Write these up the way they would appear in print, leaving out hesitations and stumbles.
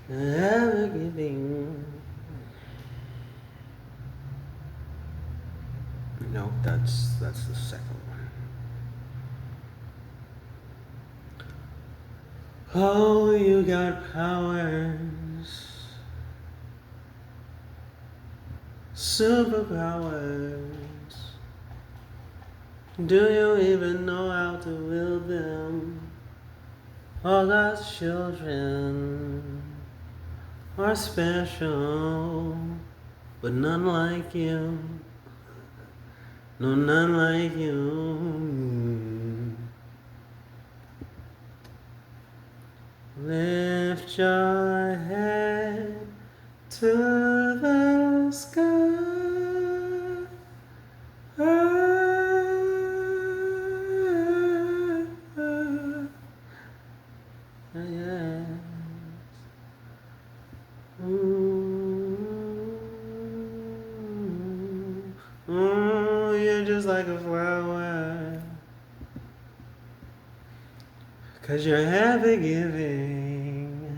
ever giving. No, that's the second one. Oh, you got powers, superpowers. Do you even know how to wield them? All God's children are special, but none like you. No, none like you. Lift your head to the sky. Yes. You're just like a flower, 'cause you're ever giving.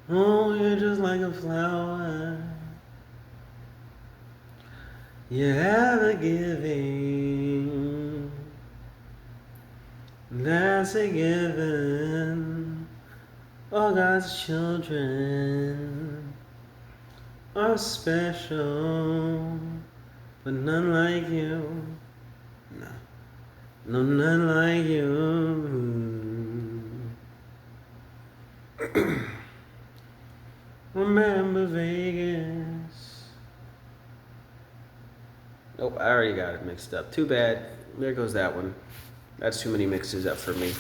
Oh, you're just like a flower, you're ever giving. That's a given. All God's children are special, but none like you. No, no, none like you. Remember Vegas. Nope, I already got it mixed up. Too bad. There goes that one. That's too many mixes up for me.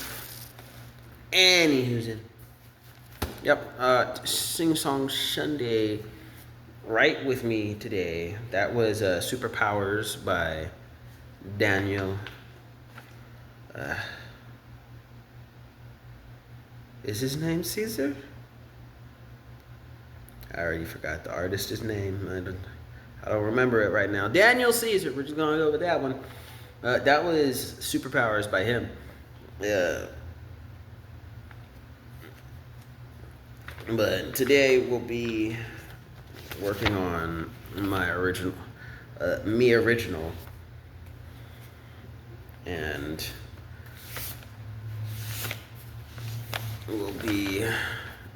Anywho's. Yep, Song Sunday, right with me today. That was Superpowers by Daniel. Is his name Caesar? I already forgot the artist's name. I don't remember it right now. Daniel Caesar. We're just gonna go with that one. That was Superpowers by him. But today we'll be working on my original, me original, and we'll be.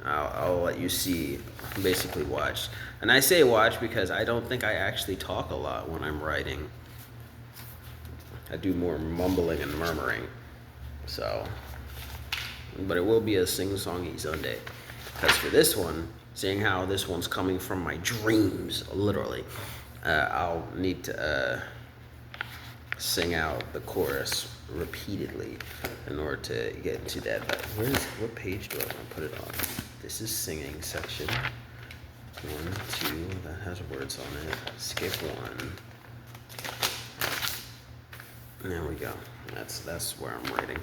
I'll let you see, basically watch. And I say watch because I don't think I actually talk a lot when I'm writing. I do more mumbling and murmuring. So, but it will be a sing-songy Sunday. Because for this one, seeing how this one's coming from my dreams, literally, I'll need to sing out the chorus repeatedly in order to get into that. But what page do I want to put it on? This is singing section. 1, 2, that has words on it. Skip 1. There we go. That's where I'm writing.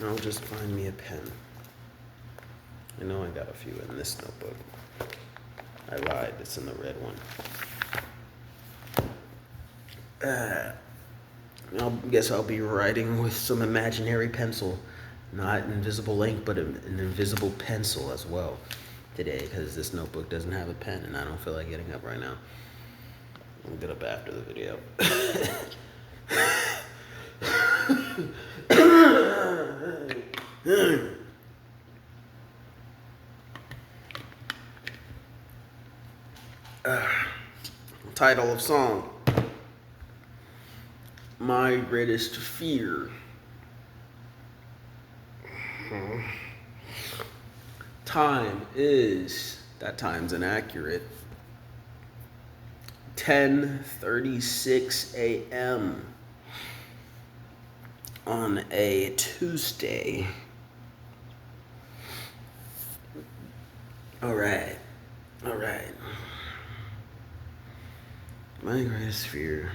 I'll just find me a pen. I know I got a few in this notebook. I lied, it's in the red one. I guess I'll be writing with some imaginary pencil. Not invisible ink, but an invisible pencil as well today, because this notebook doesn't have a pen and I don't feel like getting up right now. I'll get up after the video. Title of song: My Greatest Fear. Time is, that time's inaccurate, 10:36 a.m. on a Tuesday. All right. My greatest fear.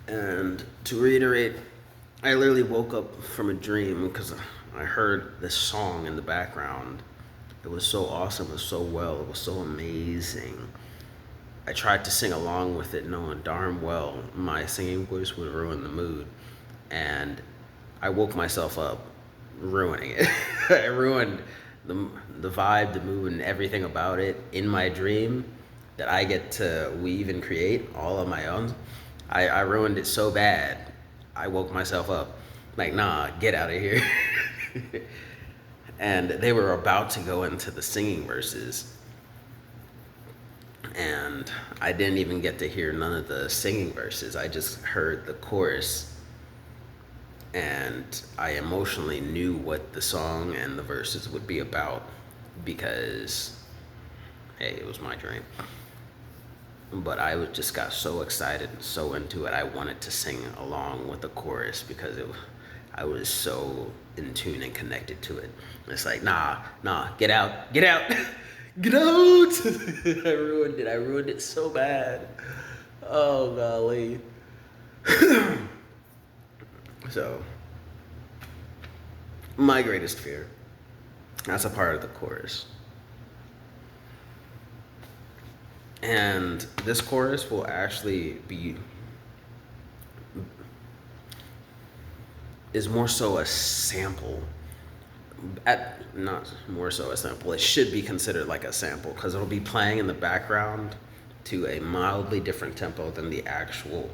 And to reiterate, I literally woke up from a dream because I heard this song in the background. It was so awesome, it was so well, it was so amazing. I tried to sing along with it, knowing darn well my singing voice would ruin the mood. And I woke myself up ruining it. I ruined the vibe, the mood, and everything about it in my dream that I get to weave and create all on my own. I ruined it so bad. I woke myself up like, nah, get out of here. And they were about to go into the singing verses, and I didn't even get to hear none of the singing verses. I just heard the chorus, and I emotionally knew what the song and the verses would be about because, hey, it was my dream. But I just got so excited and so into it. I wanted to sing along with the chorus because I was so in tune and connected to it. It's like, nah, get out, get out, get out. I ruined it. I ruined it so bad. Oh, golly. So, my greatest fear. That's a part of the chorus. And this chorus will actually is more so a sample. Not more so a sample. It should be considered like a sample because it'll be playing in the background to a mildly different tempo than the actual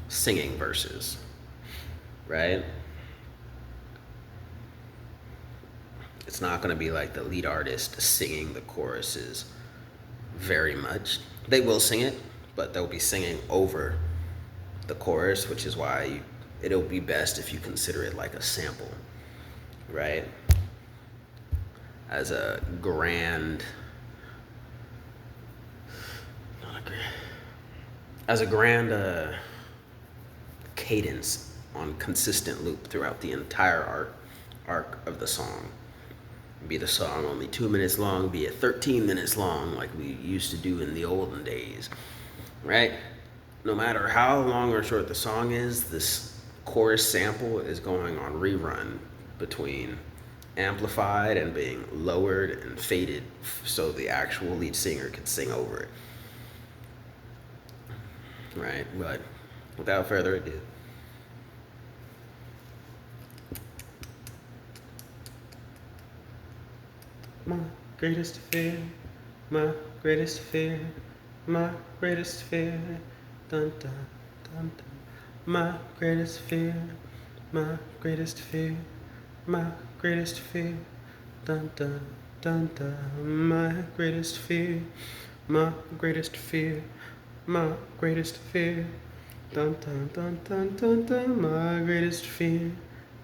singing verses, right? It's not going to be like the lead artist singing the choruses very much. They will sing it, but they'll be singing over the chorus, which is why it'll be best if you consider it like a sample, right? As a grand, cadence on consistent loop throughout the entire arc of the song. Be the song only 2 minutes long, be it 13 minutes long, like we used to do in the olden days, right? No matter how long or short the song is, this chorus sample is going on rerun between amplified and being lowered and faded so the actual lead singer can sing over it, right? But without further ado, my greatest fear, my greatest fear, my greatest fear, dun dun dun dun. My greatest fear, my greatest fear, my greatest fear, dun dun dun dun. My greatest fear, my greatest fear, my greatest fear, dun dun dun dun dun dun. My greatest fear,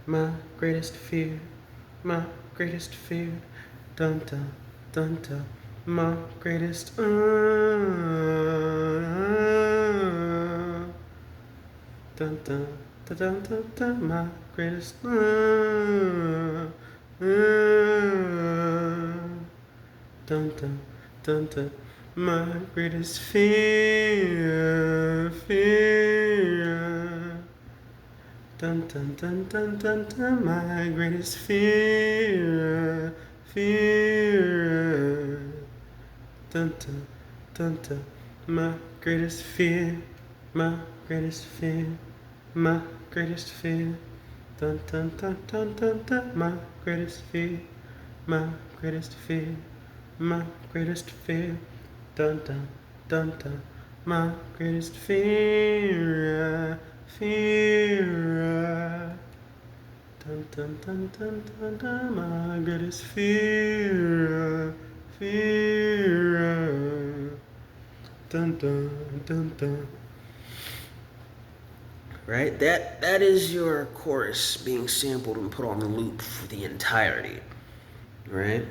my greatest fear, my greatest fear, dun dun dun dun. My greatest dun dun dun dun dun dun. My greatest dun dun dun dun. My greatest fear. Dun dun dun dun dun dun. My greatest fear. Dun dun dun dun. My greatest fear. My greatest fear. My greatest fear. Dun dun dun dun dun dun. My greatest fear. My greatest fear. My greatest fear. Dun dun dun dun. My greatest fear. Dun dun dun dun dun dun. My greatest fear. Dun dun dun dun. Right? That is your chorus being sampled and put on the loop for the entirety. Right?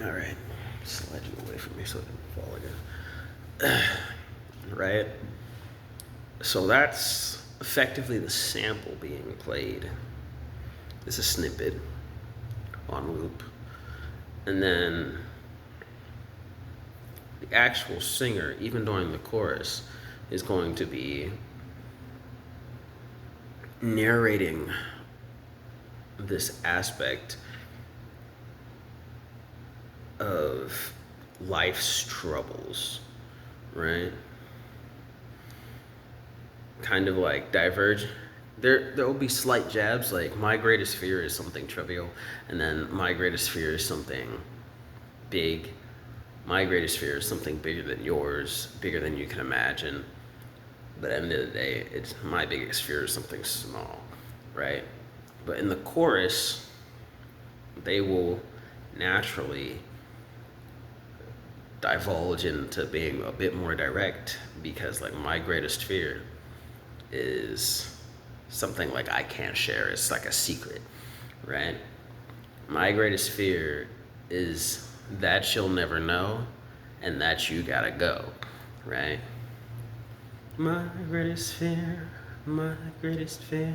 All right, slide you away from me so it doesn't fall again. Right? So that's effectively the sample being played. It's a snippet on loop. And then the actual singer, even during the chorus, is going to be narrating this aspect of life's troubles, right? Kind of like diverge. There will be slight jabs, like my greatest fear is something trivial, and then my greatest fear is something big. My greatest fear is something bigger than yours, bigger than you can imagine. But at the end of the day, it's my biggest fear is something small, right? But in the chorus, they will naturally divulge into being a bit more direct, because like my greatest fear is something like I can't share. It's like a secret, right? My greatest fear is that you'll never know and that you gotta go, right? My greatest fear, my greatest fear,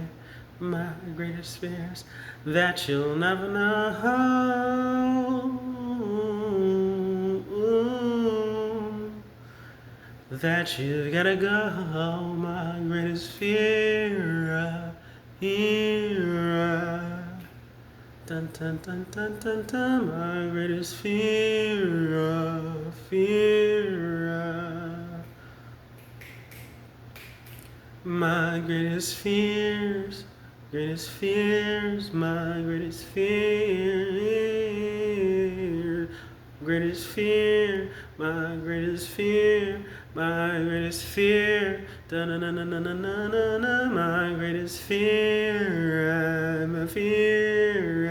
my greatest fears that you'll never know, that you've gotta go. My greatest fear, here, dun dun dun dun dun dun. My greatest fear, my greatest fears, my greatest fear, greatest fear, my greatest fear, my greatest fear, da na na na na na na na na, my greatest fear, I'm a fear,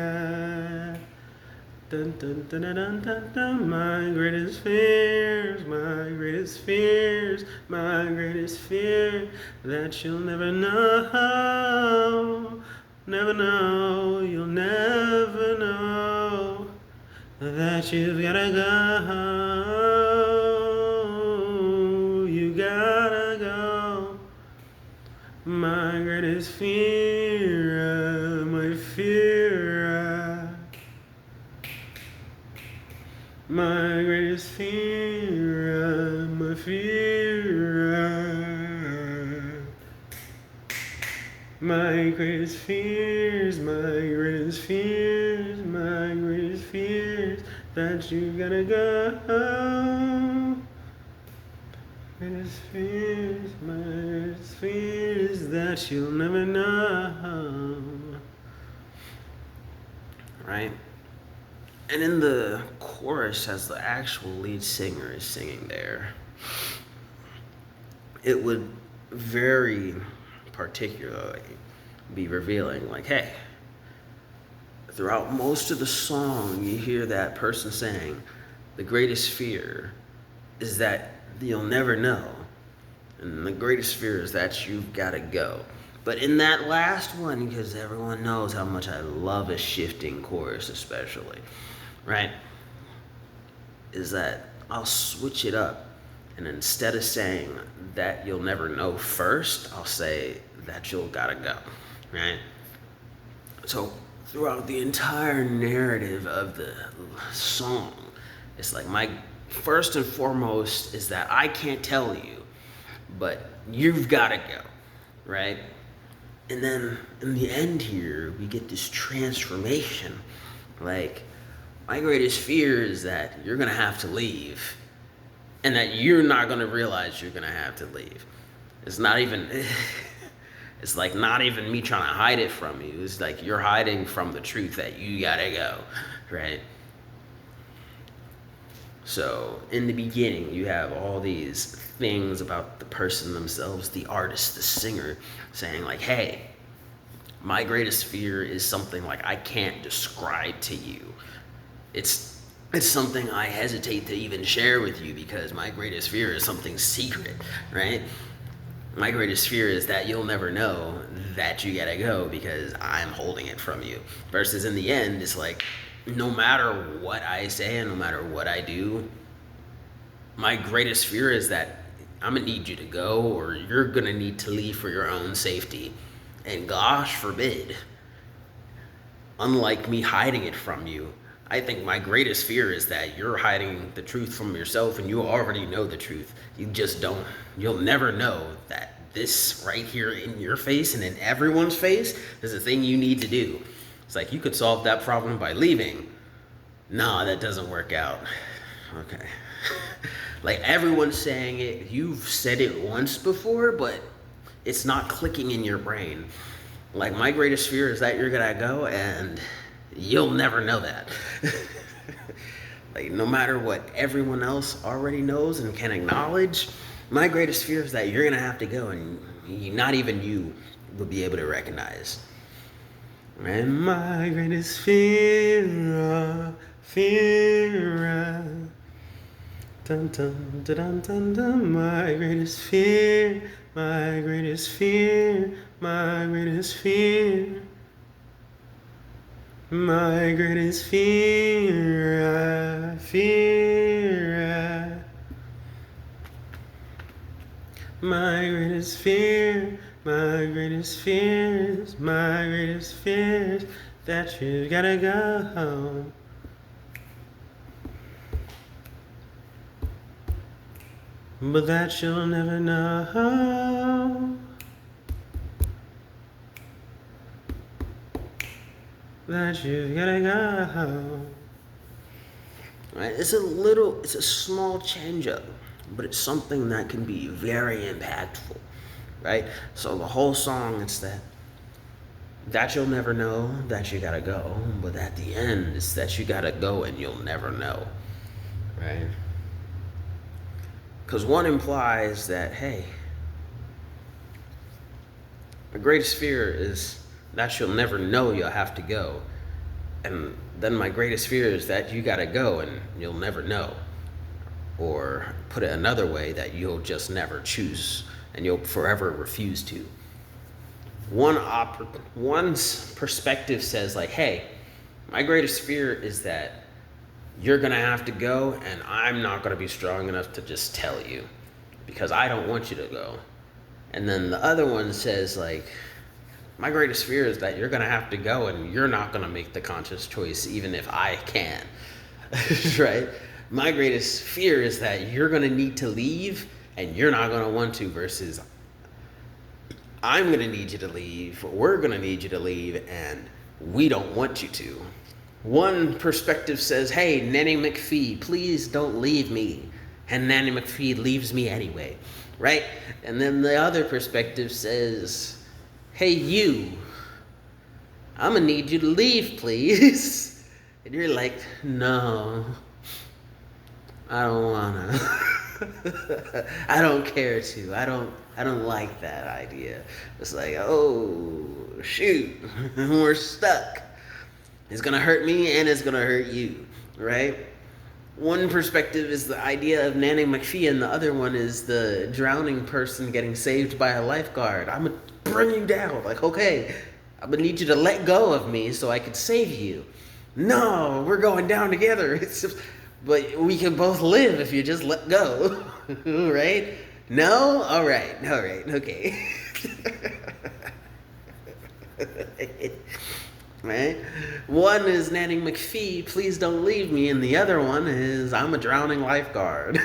dun dun dun dun dun dun dun, my greatest fears, my greatest fears, my greatest fear, that you'll never know, never know, you'll never know, that you've gotta go, you gotta go. My greatest fear, my fear, my greatest fear, my fear, my greatest fears, my greatest fears, my greatest fears, that you gotta go. Greatest fears, my greatest fears, that you'll never know. Right? And in the chorus, as the actual lead singer is singing there, it would very particularly be revealing, like, hey, throughout most of the song, you hear that person saying, the greatest fear is that you'll never know, and the greatest fear is that you've got to go. But in that last one, because everyone knows how much I love a shifting chorus especially, right, is that I'll switch it up, and instead of saying that you'll never know first, I'll say that you'll gotta go, right? So throughout the entire narrative of the song, it's like my first and foremost is that I can't tell you, but you've gotta go, right? And then in the end here, we get this transformation. Like, my greatest fear is that you're gonna have to leave, and that you're not gonna realize you're gonna have to leave. It's not even, it's like not even me trying to hide it from you. It's like you're hiding from the truth that you gotta go, right? So in the beginning, you have all these things about the person themselves, the artist, the singer, saying like, hey, my greatest fear is something like I can't describe to you. It's something I hesitate to even share with you because my greatest fear is something secret, right? My greatest fear is that you'll never know that you gotta go because I'm holding it from you. Versus in the end, it's like, no matter what I say and no matter what I do, my greatest fear is that I'm gonna need you to go, or you're gonna need to leave for your own safety. And gosh forbid, unlike me hiding it from you, I think my greatest fear is that you're hiding the truth from yourself and you already know the truth. You just don't, you'll never know that this right here in your face and in everyone's face is the thing you need to do. It's like you could solve that problem by leaving. Nah, that doesn't work out. Okay. Like everyone's saying it, you've said it once before, but it's not clicking in your brain. Like my greatest fear is that you're gonna go and you'll never know that. Like no matter what everyone else already knows and can acknowledge, my greatest fear is that you're gonna have to go and not even you will be able to recognize. And my greatest fear, dun dun dun dun dun dun, my greatest fear, my greatest fear, my greatest fear. My greatest fear, my greatest fear, my greatest fears, my greatest fears, that you gotta go. But that you'll never know. That you gotta go. Right? It's a small change up, but it's something that can be very impactful, right? So the whole song, it's that you'll never know, that you gotta go, but at the end, it's that you gotta go and you'll never know, right? Because one implies that, hey, my greatest fear is that you'll never know you'll have to go. And then my greatest fear is that you gotta go and you'll never know. Or put it another way, that you'll just never choose and you'll forever refuse to. One's perspective says like, hey, my greatest fear is that you're gonna have to go and I'm not gonna be strong enough to just tell you because I don't want you to go. And then the other one says like, my greatest fear is that you're gonna have to go and you're not gonna make the conscious choice even if I can, right? My greatest fear is that you're gonna need to leave and you're not gonna want to, versus I'm gonna need you to leave, we're gonna need you to leave, and we don't want you to. One perspective says, hey, Nanny McPhee, please don't leave me. And Nanny McPhee leaves me anyway, right? And then the other perspective says, hey, you, I'm gonna need you to leave, please. And you're like, no, I don't wanna. I don't care to. I don't like that idea. It's like, oh, shoot, we're stuck. It's gonna hurt me and it's gonna hurt you, right? One perspective is the idea of Nanny McPhee, and the other one is the drowning person getting saved by a lifeguard. I'm gonna bring you down. Like, okay, I'm gonna need you to let go of me so I can save you. No, we're going down together. But we can both live if you just let go, right? No? All right, okay. Right? One is Nanny McPhee, please don't leave me, and the other one is I'm a drowning lifeguard.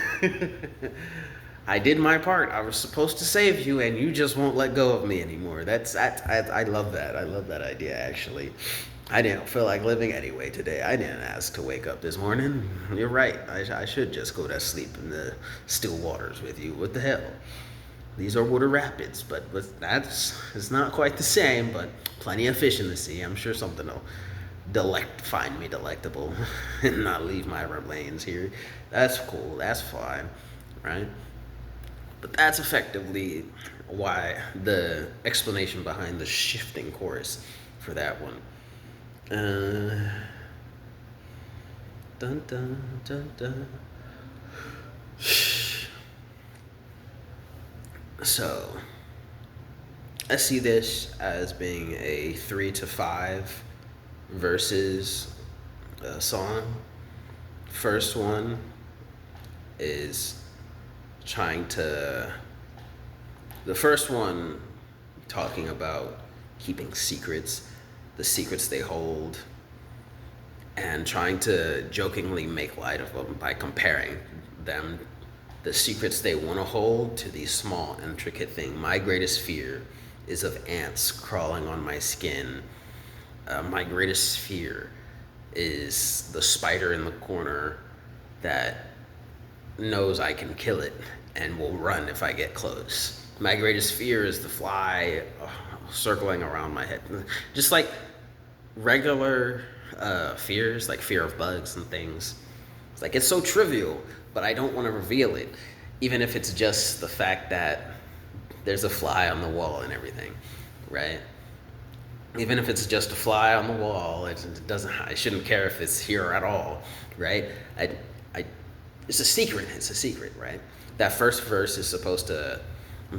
I did my part. I was supposed to save you, and you just won't let go of me anymore. I love that. I love that idea, actually. I didn't feel like living anyway today. I didn't ask to wake up this morning. You're right. I should just go to sleep in the still waters with you. What the hell? These are water rapids, but it's not quite the same, but plenty of fish in the sea. I'm sure something will find me delectable and not leave my remains here. That's cool. That's fine, right? But that's effectively why the explanation behind the shifting chorus for that one. Dun dun dun dun. So I see this as being a 3 to 5 verses song. First one is the first one talking about keeping secrets, the secrets they hold, and trying to jokingly make light of them by comparing them, the secrets they want to hold, to these small, intricate things. My greatest fear is of ants crawling on my skin. My greatest fear is the spider in the corner that knows I can kill it and will run if I get close. My greatest fear is the fly circling around my head. Just like regular fears, like fear of bugs and things. It's like, it's so trivial, but I don't want to reveal it, even if it's just the fact that there's a fly on the wall and everything, right? Even if it's just a fly on the wall, it doesn't. I shouldn't care if it's here at all, right? It's a secret. It's a secret, right? That first verse is supposed to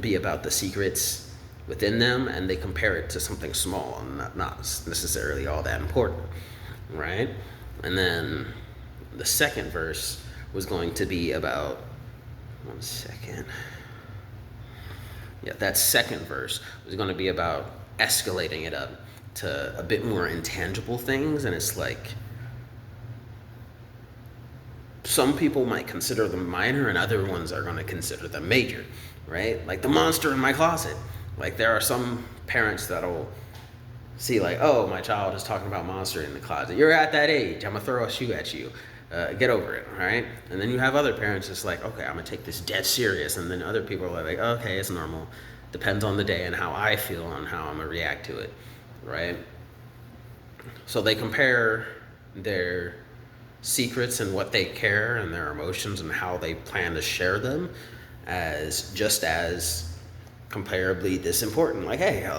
be about the secrets within them, and they compare it to something small and not necessarily all that important, right? And then the second verse was going to be about, one second. Yeah, that second verse was going to be about escalating it up to a bit more intangible things, and it's like, some people might consider them minor and other ones are going to consider them major, right? Like the monster in my closet. Like there are some parents that'll see like, oh, my child is talking about monster in the closet. You're at that age. I'm going to throw a shoe at you. Get over it, right? And then you have other parents that's like, okay, I'm going to take this dead serious. And then other people are like, okay, it's normal. Depends on the day and how I feel and how I'm going to react to it, right? So they compare their secrets and what they care and their emotions and how they plan to share them as just as comparably this important. Like, hey,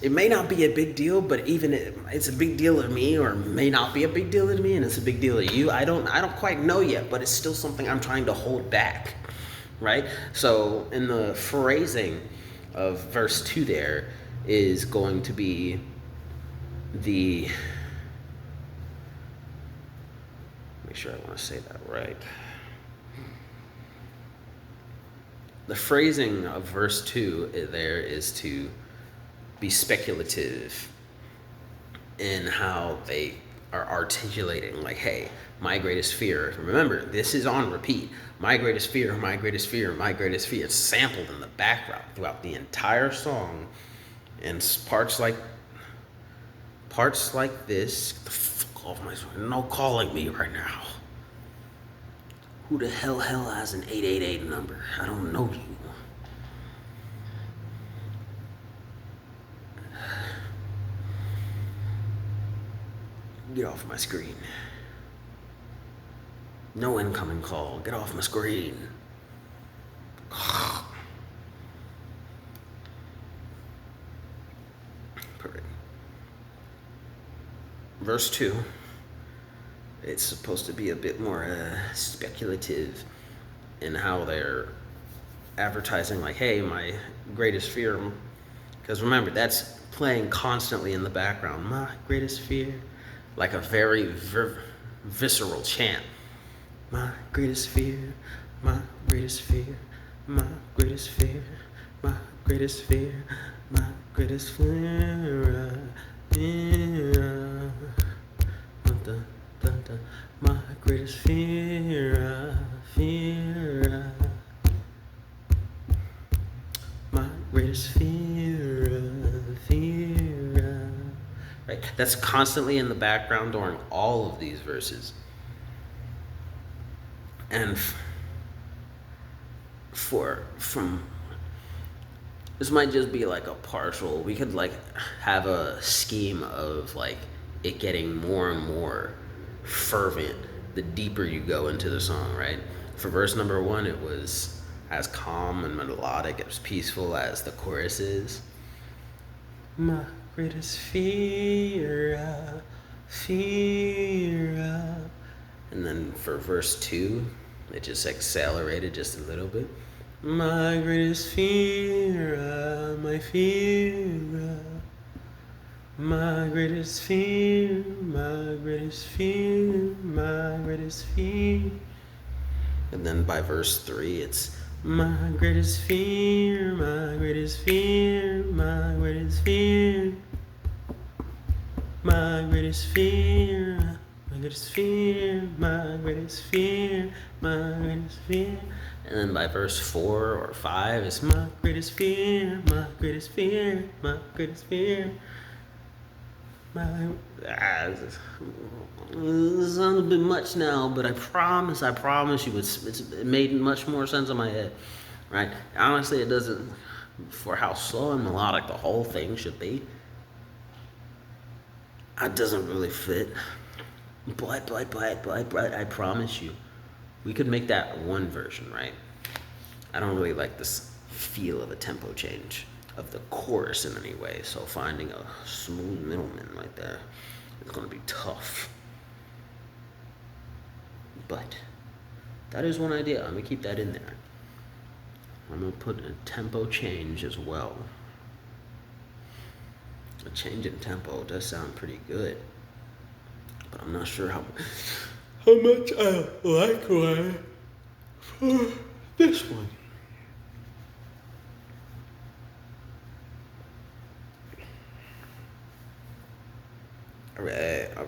it may not be a big deal, but even it's a big deal to me, or may not be a big deal to me, and it's a big deal to you. I don't quite know yet, but it's still something I'm trying to hold back, right? So in the phrasing of verse 2 there is going to be the, make sure I want to say that right. The phrasing of verse 2 there is to be speculative in how they are articulating, like, hey, my greatest fear. Remember, this is on repeat. My greatest fear, my greatest fear, my greatest fear. It's sampled in the background throughout the entire song. And parts like this, get the fuck off my screen. No calling me right now. Who the hell has an 888 number? I don't know you. Get off my screen. No incoming call. Get off my screen. Perfect. Verse 2. It's supposed to be a bit more speculative in how they're advertising, like, hey, my greatest fear. Because remember, that's playing constantly in the background. My greatest fear. Like a very visceral chant. My greatest fear, my greatest fear, my greatest fear, my greatest fear, my greatest fear, my greatest fear, my greatest fear. Right? That's constantly in the background during all of these verses. And this might just be like a partial, we could like have a scheme of like it getting more and more fervent the deeper you go into the song, right? For verse number 1, it was as calm and melodic, as peaceful as the chorus is. My greatest fear. And then for verse 2, it just accelerated just a little bit. My greatest fear, my fear. My greatest fear, my greatest fear, my greatest fear. And then by verse 3, it's my greatest fear, my greatest fear, my greatest fear. My greatest fear, my greatest fear, my greatest fear, my greatest fear. And then by verse 4 or 5, it's my greatest fear, my greatest fear, my greatest fear. This sounds a bit much now, but I promise you, it made much more sense in my head, right? Honestly, it doesn't, for how slow and melodic the whole thing should be, it doesn't really fit. But I promise you, we could make that one version, right? I don't really like this feel of a tempo change of the chorus in any way, so finding a smooth middleman right there is gonna be tough. But that is one idea. I'm gonna keep that in there. I'm gonna put a tempo change as well. A change in tempo does sound pretty good, but I'm not sure how much I like one for this one. All right. All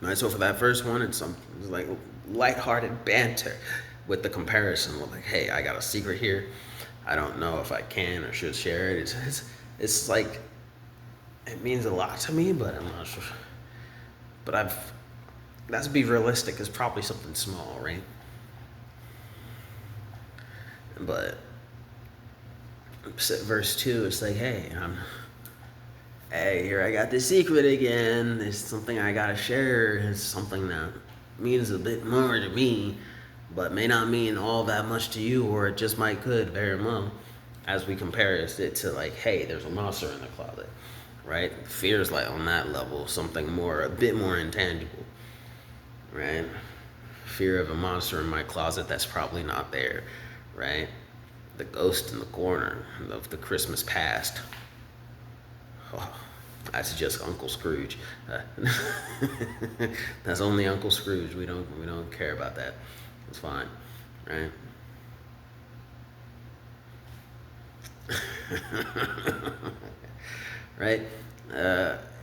right, so for that first one, it's like lighthearted banter with the comparison. Like, hey, I got a secret here. I don't know if I can or should share it. It's like, it means a lot to me, but I'm not sure. But let's be realistic, it's probably something small, right? But verse 2, it's like, hey, here I got this secret again. It's something I gotta share. It's something that means a bit more to me, but may not mean all that much to you, or it just might could very well. As we compare it to like, hey, there's a monster in the closet, right? Fear's like on that level, something more, a bit more intangible, right? Fear of a monster in my closet that's probably not there, right? The ghost in the corner of the Christmas past. Oh, that's just Uncle Scrooge. That's only Uncle Scrooge. We don't care about that. It's fine, right? Right?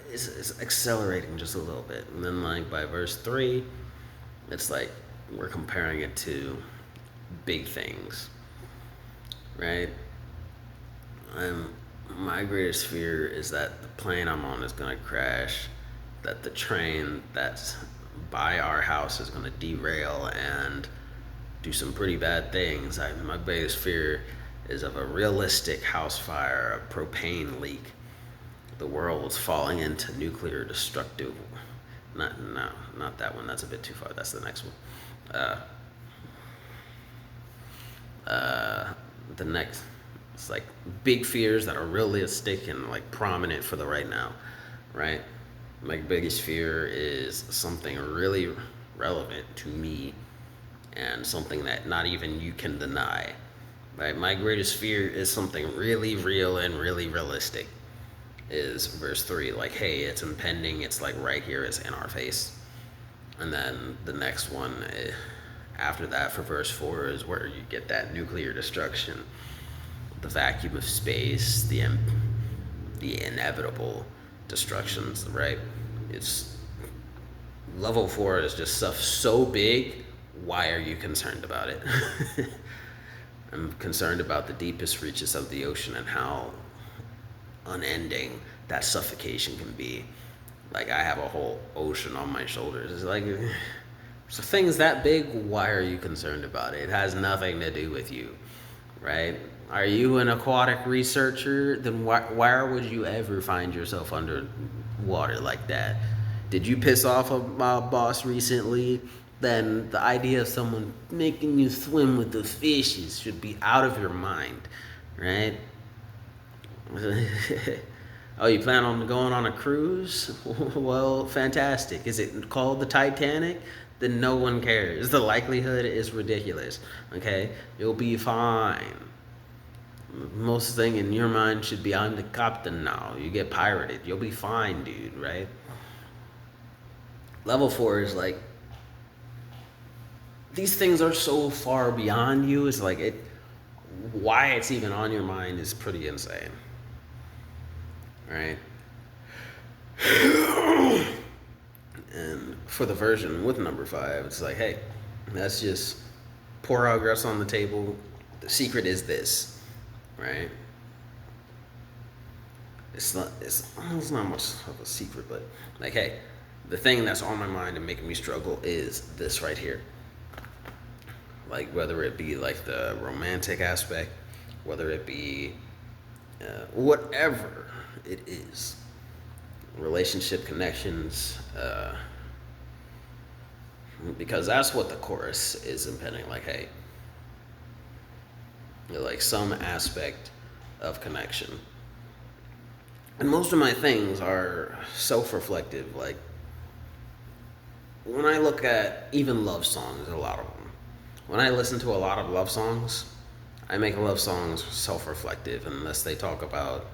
It's accelerating just a little bit, and then like by verse 3, it's like we're comparing it to big things, right? My greatest fear is that the plane I'm on is gonna crash, that the train that's by our house is gonna derail and do some pretty bad things. My biggest fear is of a realistic house fire, a propane leak. The world is falling into nuclear destructive. Not that one. That's a bit too far. That's the next one. The next, it's like big fears that are realistic and like prominent for the right now, right? My biggest fear is something really relevant to me and something that not even you can deny, right? My greatest fear is something really real and really realistic. Is verse 3, like, hey, it's impending, it's like right here, it's in our face. And then the next one after that for verse 4 is where you get that nuclear destruction, the vacuum of space, the inevitable destructions, right? It's level 4 is just stuff so big, why are you concerned about it? I'm concerned about the deepest reaches of the ocean and how unending that suffocation can be. Like, I have a whole ocean on my shoulders. It's like, so things that big, why are you concerned about it? It has nothing to do with you, right? Are you an aquatic researcher? Then why would you ever find yourself under water like that? Did you piss off my boss recently? Then the idea of someone making you swim with the fishes should be out of your mind, right? Oh, you plan on going on a cruise? Well, fantastic. Is it called the Titanic? Then no one cares. The likelihood is ridiculous. Okay? You'll be fine. Most thing in your mind should be, I'm the captain now. You get pirated. You'll be fine, dude, right? Level 4 is like, these things are so far beyond you. It's like, why it's even on your mind is pretty insane. Right? And for the version with number 5, it's like, hey, let's just pour our guts on the table. The secret is this, right? It's not much of a secret, but like, hey, the thing that's on my mind and making me struggle is this right here. Like, whether it be like the romantic aspect, whether it be whatever it is, relationship connections, because that's what the chorus is impending. Like, hey, like some aspect of connection. And most of my things are self-reflective. Like, when I look at even love songs, a lot of them, when I listen to a lot of love songs, I make love songs self-reflective unless they talk about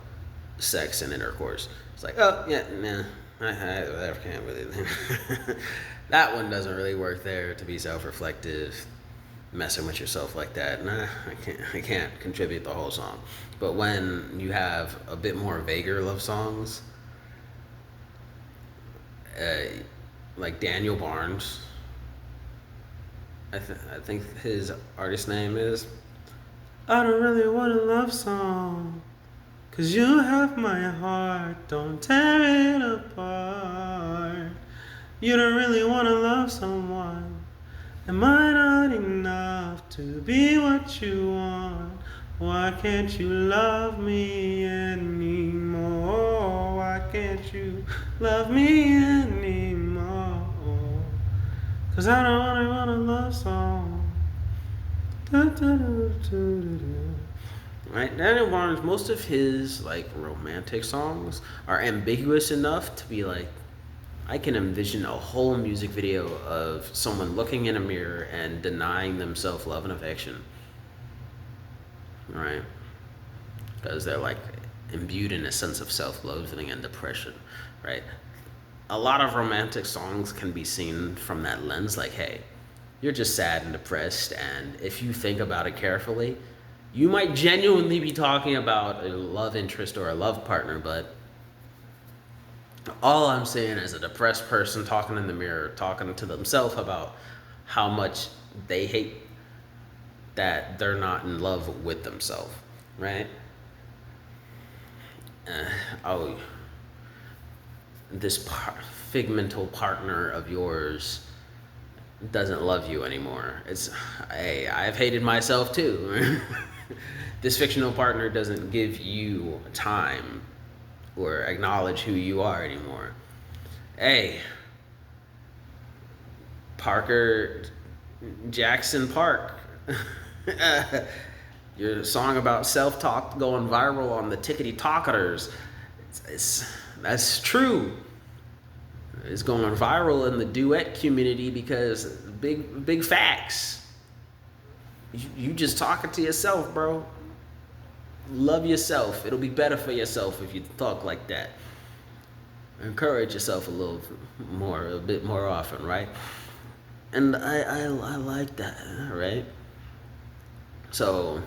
sex and intercourse. It's like, oh yeah, nah, I can't really. That one doesn't really work there to be self-reflective. Messing with yourself like that, nah, I can't contribute the whole song. But when you have a bit more vaguer love songs, like Daniel Barnes, I think his artist name is, I don't really want a love song, 'cause you have my heart, don't tear it apart. You don't really want to love someone. Am I not enough to be what you want? Why can't you love me anymore? Why can't you love me anymore? 'Cause I don't want a love song. Right? Daniel Barnes, most of his like romantic songs are ambiguous enough to be like, I can envision a whole music video of someone looking in a mirror and denying themselves love and affection. Right? Because they're like imbued in a sense of self-loathing and depression. Right? A lot of romantic songs can be seen from that lens, like, hey, you're just sad and depressed, and if you think about it carefully, you might genuinely be talking about a love interest or a love partner, but all I'm saying is a depressed person talking in the mirror, talking to themselves about how much they hate that they're not in love with themselves, right? Oh, this figmental partner of yours doesn't love you anymore. It's, hey, I've hated myself too. This fictional partner doesn't give you time or acknowledge who you are anymore. Hey, Parker Jackson Park, your song about self-talk going viral on the tickety talkers. That's true. It's going viral in the duet community because big facts. You just talking to yourself, bro. Love yourself. It'll be better for yourself if you talk like that. Encourage yourself a bit more often, right? And I like that, right? So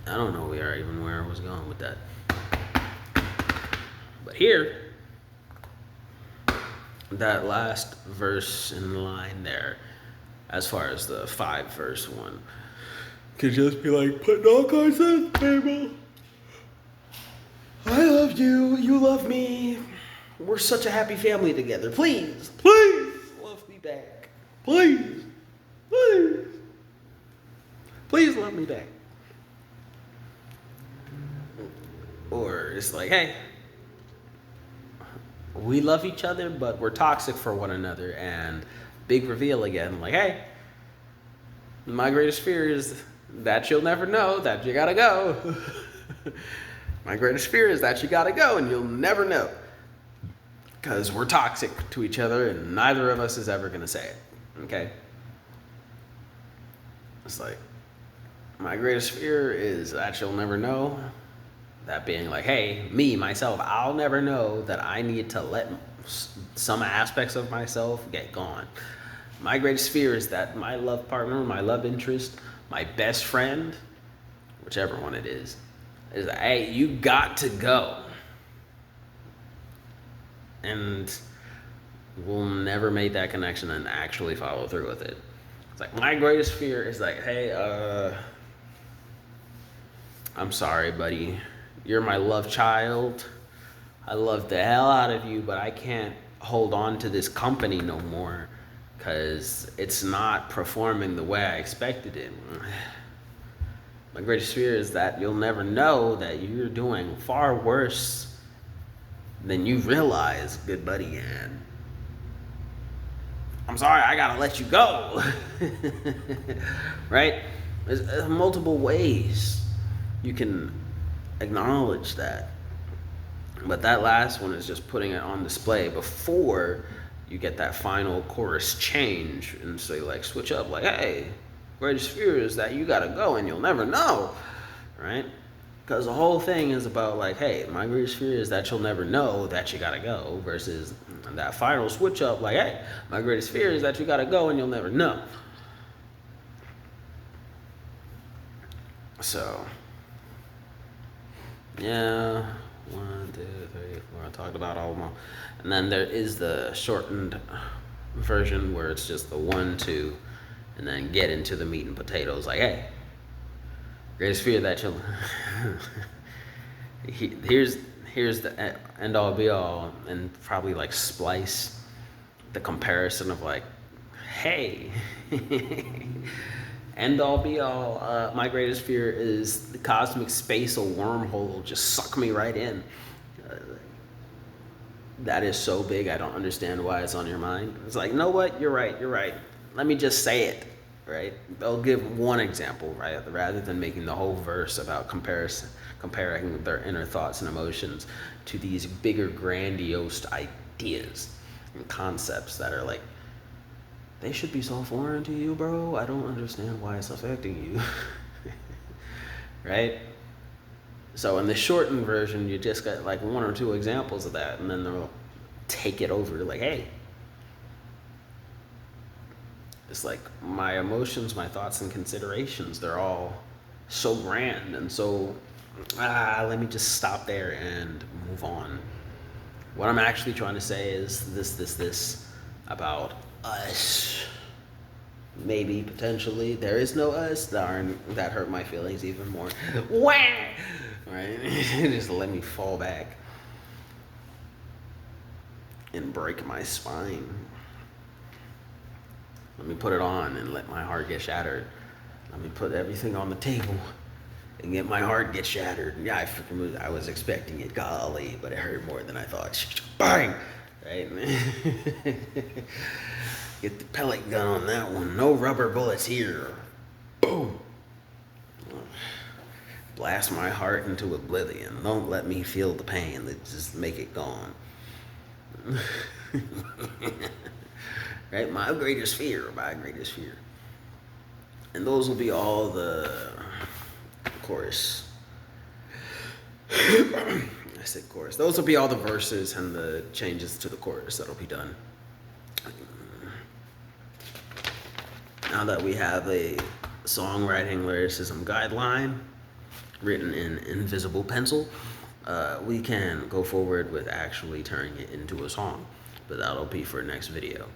I don't know where I was going with that. But here, that last verse in line there, as far as the 5-verse one, could just be like putting all kinds of table. I love you, you love me. We're such a happy family together. Please love me back. Please love me back. Or it's like, hey, we love each other, but we're toxic for one another. And big reveal again, like, hey, my greatest fear is that you'll never know that you gotta go. My greatest fear is that you gotta go and you'll never know. Because we're toxic to each other and neither of us is ever gonna say it. Okay? It's like, my greatest fear is that you'll never know. That being like, hey, myself, I'll never know that I need to let some aspects of myself get gone. My greatest fear is that my love partner, my love interest, my best friend, whichever one it is, is, hey, you got to go. And we'll never make that connection and actually follow through with it. It's like, my greatest fear is like, hey, I'm sorry, buddy. You're my love child. I love the hell out of you, but I can't hold on to this company no more because it's not performing the way I expected it. My greatest fear is that you'll never know that you're doing far worse than you realize, good buddy, and I'm sorry, I gotta let you go. Right? There's multiple ways you can acknowledge that. But that last one is just putting it on display before you get that final chorus change and say, like, switch up, like, hey, greatest fear is that you gotta go and you'll never know, right? Because the whole thing is about, like, hey, my greatest fear is that you'll never know that you gotta go, versus that final switch up, like, hey, my greatest fear is that you gotta go and you'll never know. So, yeah, 1, 2, 3, 4, I talked about all of them. And then there is the shortened version where it's just the 1, 2, and then get into the meat and potatoes, like, hey, greatest fear that you'll here's the end all be all, and probably like splice the comparison of like, hey, end all be all, my greatest fear is the cosmic space, a wormhole will just suck me right in. That is so big, I don't understand why it's on your mind. It's like, you know what, you're right, let me just say it, right? They'll give one example, right, rather than making the whole verse about comparing their inner thoughts and emotions to these bigger, grandiose ideas and concepts that are like, they should be so foreign to you, bro. I don't understand why it's affecting you. Right? So in the shortened version, you just got like 1 or 2 examples of that, and then they'll take it over like, hey, it's like my emotions, my thoughts and considerations, they're all so grand and so, let me just stop there and move on. What I'm actually trying to say is this about us. Maybe, potentially, there is no us. Darn, that hurt my feelings even more. Wah! Right? Just let me fall back and break my spine. Let me put it on and let my heart get shattered. Let me put everything on the table and get my heart get shattered. Yeah, I was expecting it, golly, but it hurt more than I thought. Bang! Right? Get the pellet gun on that one. No rubber bullets here. Boom! Blast my heart into oblivion. Don't let me feel the pain. Just make it gone. Right? My greatest fear. And those will be all the chorus. I said chorus. Those will be all the verses and the changes to the chorus that'll be done. Now that we have a songwriting lyricism guideline written in invisible pencil, we can go forward with actually turning it into a song. But that'll be for next video.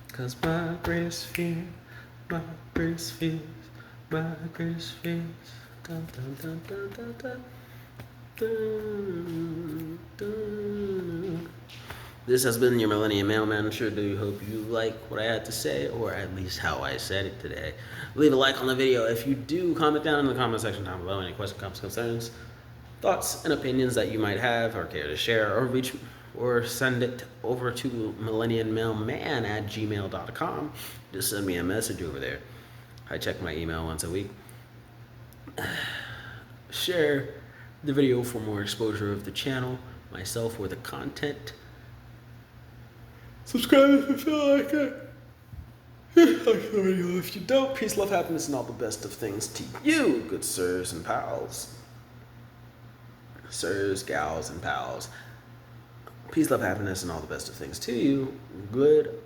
'Cause my greatest fear, my greatest fears, my greatest fears. Dun, dun, dun, dun, dun, dun. Dun, dun. This has been your Millennium Mailman. Sure do hope you like what I had to say, or at least how I said it today. Leave a like on the video. If you do, comment down in the comment section down below any questions, comments, concerns, thoughts, and opinions that you might have or care to share, or send it over to MILLENIANmailmen@gmail.com. Just send me a message over there. I check my email once a week. Share the video for more exposure of the channel, myself, or the content. Subscribe if you feel like it. Like the video if you don't. Peace, love, happiness, and all the best of things to you, good sirs and pals. Sirs, gals, and pals. Peace, love, happiness, and all the best of things to you. Good